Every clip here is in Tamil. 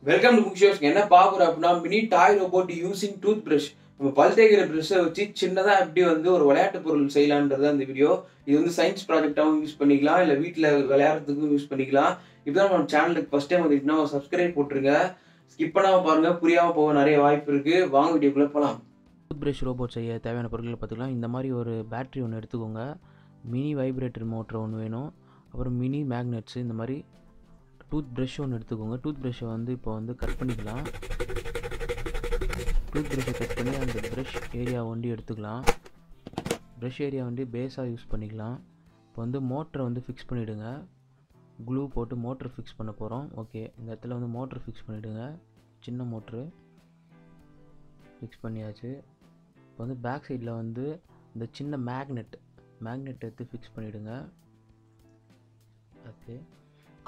Welcome to Mukhi shows. என்ன பார்க்குறோம் அப்படின்னா மினி டாய் ரோபோட் யூசிங் டூத் பிரஷ். நம்ம பல் தேய்க்கிற ப்ரஷ்ஷை வச்சு சின்னதாக எப்படி வந்து ஒரு விளையாட்டு பொருள் செய்யலான்றது அந்த வீடியோ. இது வந்து சயின்ஸ் ப்ராஜெக்டாகவும் யூஸ் பண்ணிக்கலாம், இல்லை வீட்டில் விளையாடுறதுக்கும் யூஸ் பண்ணிக்கலாம். இப்போதான் நம்ம சேனலுக்கு ஃபஸ்ட் டைம் வந்துட்டுனா ஒரு சப்ஸ்கிரைப் போட்டுருங்க. ஸ்கிப் பண்ணாமல் பாருங்கள், புரியாமல் போக நிறைய வாய்ப்பு இருக்குது. வாங்க வீடியோக்குள்ளே போகலாம். டூத் ப்ரஷ் ரோபோட் செய்ய தேவையான பொருட்களை பார்த்துக்கலாம். இந்த மாதிரி ஒரு பேட்ரி ஒன்று எடுத்துக்கோங்க, மினி வைப்ரேட்டர் மோட்டர் ஒன்று வேணும், அப்புறம் மினி மேக்னெட்ஸு, இந்த மாதிரி டூத் ப்ரஷ் ஒன்று எடுத்துக்கோங்க. டூத் ப்ரஷ்ஷை வந்து இப்போ வந்து கட் பண்ணிக்கலாம். டூத் ப்ரஷ்ஷை கட் பண்ணி அந்த ப்ரஷ் ஏரியா வண்டி எடுத்துக்கலாம். ப்ரஷ் ஏரியா வண்டி பேஸாக யூஸ் பண்ணிக்கலாம். இப்போ வந்து மோட்டரை வந்து ஃபிக்ஸ் பண்ணிவிடுங்க. க்ளூ போட்டு மோட்ரு ஃபிக்ஸ் பண்ண போகிறோம். ஓகே, இந்த இடத்துல வந்து மோட்ரு ஃபிக்ஸ் பண்ணிவிடுங்க. சின்ன மோட்ரு ஃபிக்ஸ் பண்ணியாச்சு. இப்போ வந்து பேக் சைடில் வந்து இந்த சின்ன மேக்னெட் எடுத்து ஃபிக்ஸ் பண்ணிவிடுங்க. ஓகே,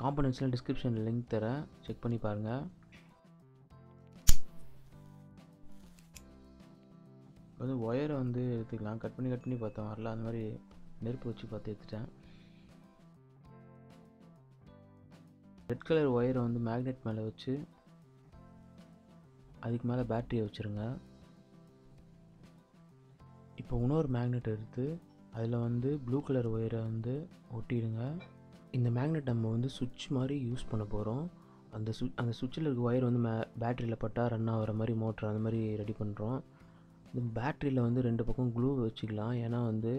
காம்பனன்ட்ஸ்லாம் டிஸ்கிரிப்ஷனில் லிங்க் தரேன், செக் பண்ணி பாருங்கள். வந்து ஒயரை வந்து எடுத்துக்கலாம். கட் பண்ணி பார்த்தோம் வரல, அந்த மாதிரி நெருப்பு வச்சு பார்த்து எடுத்துட்டேன். ரெட் கலர் ஒயரை வந்து மேக்னெட் மேலே வச்சு அதுக்கு மேலே பேட்டரியை வச்சுருங்க. இப்போ இன்னொரு மேக்னெட் எடுத்து அதில் வந்து ப்ளூ கலர் ஒயரை வந்து ஒட்டிடுங்க. இந்த மேக்னெட் நம்ம வந்து சுவிட்ச் மாதிரி யூஸ் பண்ண போகிறோம். அந்த சுவிட்சில் இருக்க ஒயர் வந்து பேட்டரியில் பட்டால் ரன் ஆகிற மாதிரி மோட்ரு அந்த மாதிரி ரெடி பண்ணுறோம். இந்த பேட்டரியில் வந்து ரெண்டு பக்கம் க்ளூ வச்சுக்கலாம், ஏன்னா வந்து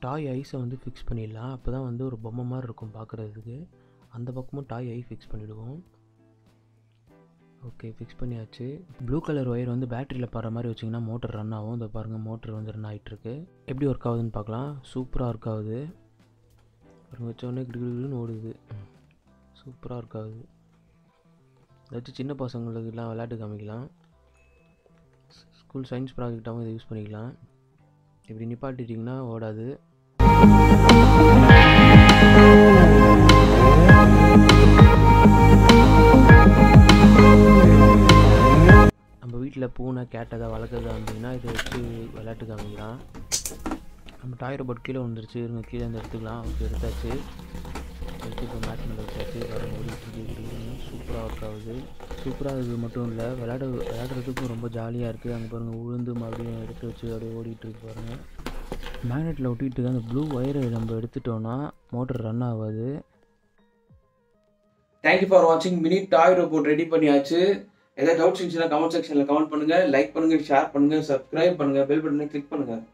டாய் ஐஸை வந்து ஃபிக்ஸ் பண்ணிடலாம். அப்போ தான் வந்து ஒரு பொம்மை மாதிரி இருக்கும் பார்க்குறதுக்கு. அந்த பக்கமும் டாய் ஐ ஃபிக்ஸ் பண்ணிவிடுவோம். ஓகே, ஃபிக்ஸ் பண்ணியாச்சு. ப்ளூ கலர் ஒயர் வந்து பேட்டரியில் படுற மாதிரி வச்சிங்கன்னா மோட்டர் ரன் ஆகும். இதை பாருங்கள், மோட்டர் வந்து ரன் ஆகிட்டுருக்கு. எப்படி ஒர்க் ஆகுதுன்னு பார்க்கலாம். சூப்பராக ஒர்க் ஆகுது. வச்சோடனே கிடுகிடுன்னு ஓடுது. சூப்பராக ஒர்க் ஆகுது. ஏதாச்சும் சின்ன பசங்களுக்கெல்லாம் விளையாட்டு காமிக்கலாம். ஸ்கூல் சயின்ஸ் ப்ராஜெக்டாகவும் இதை யூஸ் பண்ணிக்கலாம். இப்படி நிப்பாட்டிட்டிங்கன்னா ஓடாது. நம்ம வீட்டில் பூனை கேட் ஏதாவது வளர்க்குறதா வந்தீங்கன்னா இதை வச்சு விளையாட்டு காமிக்கலாம். நம்ம டாய் ரோபோட் கீழே வந்துருச்சு, இருங்க கீழே வந்து எடுத்துக்கலாம். ஓகே, எடுத்தாச்சு. எடுத்து இப்போ மேட் மேலே வச்சாச்சு. வர ஓடிட்டு சூப்பராக ஒர்க் ஆகுது. சூப்பராக இருக்குது மட்டும் இல்லை, விளையாடுறதுக்கும் ரொம்ப ஜாலியாக இருக்குது. அங்கே பாருங்கள், உளுந்து மறுபடியும் எடுத்து வச்சு அப்படியே ஓடிட்டுருக்கு பாருங்கள். மேக்னெட்டில் ஒட்டிகிட்டு அந்த ப்ளூ ஒயரை நம்ம எடுத்துட்டோன்னா மோட்டர் ரன் ஆகாது. தேங்க்யூ ஃபார் வாட்சிங். மினி டாய் ரோபோட் ரெடி பண்ணியாச்சு. ஏதாவது டவுட்ஸ் இருந்துச்சுன்னா கமெண்ட் செக்ஷனில் கமெண்ட் பண்ணுங்கள், லைக் பண்ணுங்கள், ஷேர் பண்ணுங்கள், சப்ஸ்கிரைப் பண்ணுங்கள், பெல் பட்டனை கிளிக் பண்ணுங்கள்.